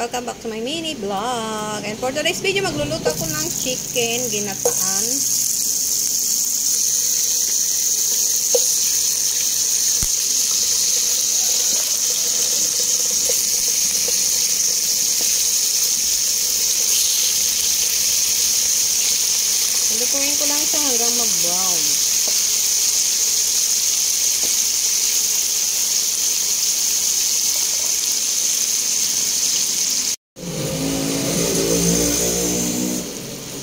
Welcome back to my mini vlog. And for today's video, magluluto ako ng chicken ginataan. Lutuin ko lang siya hanggang mag-brown.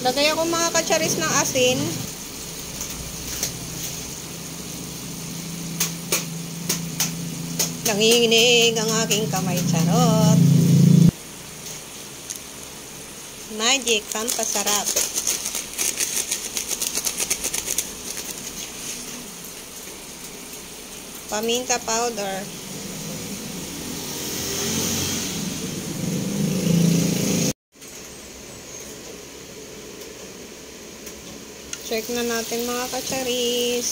Lagay ako mga katsaris ng asin. Nanginginig ang aking kamay, charot. Magic, pampasarap. Paminta powder. Check na natin mga katsaris.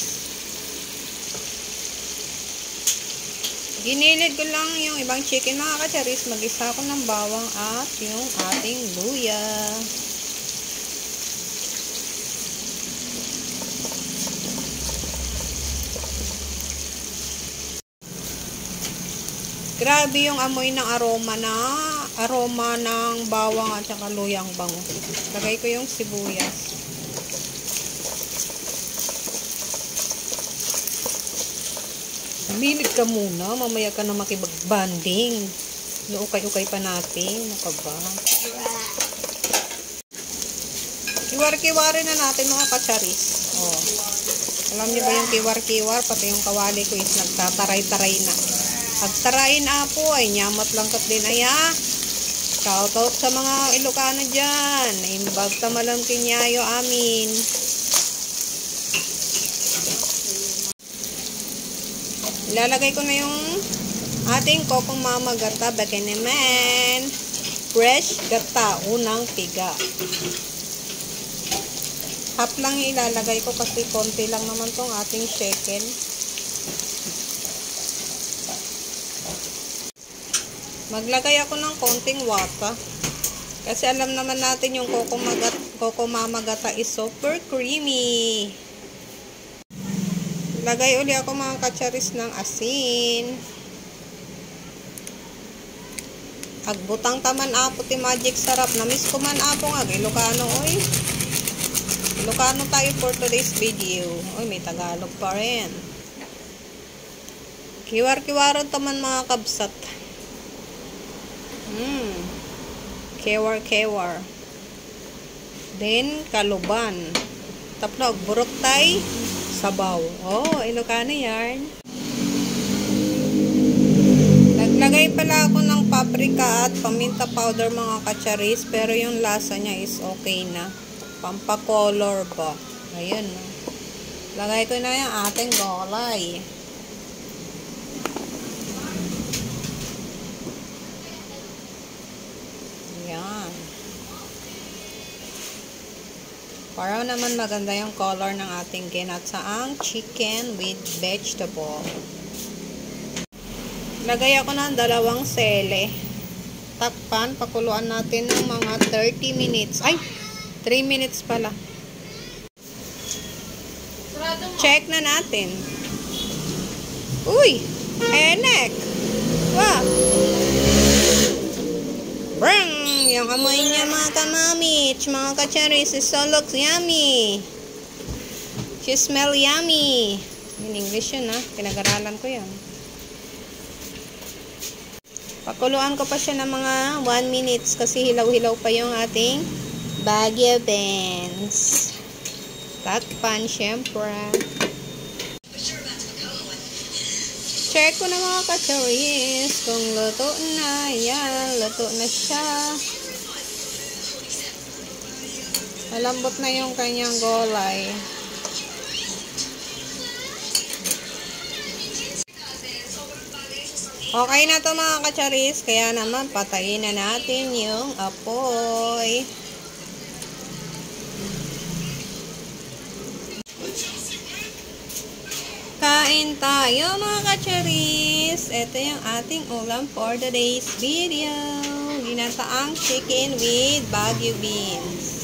Ginilid ko lang yung ibang chicken mga katsaris. Mag-isa ko ng bawang at yung ating luya. Grabe yung amoy ng aroma ng bawang at saka luyang bango. Lagay ko yung sibuyas. Milig ka muna, mamaya ka na makibagbanding. Ukay-ukay pa natin. Ano ka ba? Kiwar-kiwari na natin mga katsaris. Oh. Alam niyo ba yung kiwar-kiwar? Pati yung kawali ko is nagtataray-taray na. Agtarain apo ay nyamat lang kat din aya. Shoutout sa mga Ilocano dyan. Naimbag tamalang kinyayo amin. Ilalagay ko na yung ating kokong mama gata. Baka naman. Fresh gata. Unang piga. Half lang ilalagay ko kasi konti lang naman tong ating chicken. Maglagay ako ng konting wata. Kasi alam naman natin yung koko mama gata is super creamy. Lagay uli ako mga katsaris ng asin. Agbutang taman apo ti magic sarap. Namiss ko man apo nga. Ilocano oy. Ilocano tayo for today's video. Oy, may Tagalog pa rin. Kiwar-kiwaran taman mga kabsat. Kewar-kewar. Then, kaluban. Tapos, burok tay. Sabaw. Oh, Ilocano yarn. Naglagay pala ako ng paprika at paminta powder mga katsaris. Pero yung lasa niya is okay na. Pampakolor ba? Ayan. Lagay ko na yung ating gulay. Ayan. Para naman maganda yung color ng ating ginatsaang chicken with vegetable. Lagay ako ng 2 sele. Takpan, pakuluan natin ng mga 30 minutes. Ay, 3 minutes pala. Check na natin. Uy, enek. Wow. Brang! Yung amoy niya mga kamamich, mga katsaris, it so looks yummy. She smell yummy. In English yun ha, pinag-aralan ko yan. Pakuluan ko pa siya ng mga 1 minutes kasi hilaw-hilaw pa yung ating Baguio beans. Takpan, syempre. Check ko na mga katsaris kung luto na. Yan, luto na siya. Malambot na yung kanyang gulay. Okay na to mga katsaris. Kaya naman patayin na natin yung apoy. Kain tayo mga katsaris. Ito yung ating ulam for today's video. ginataang chicken with Baguio beans.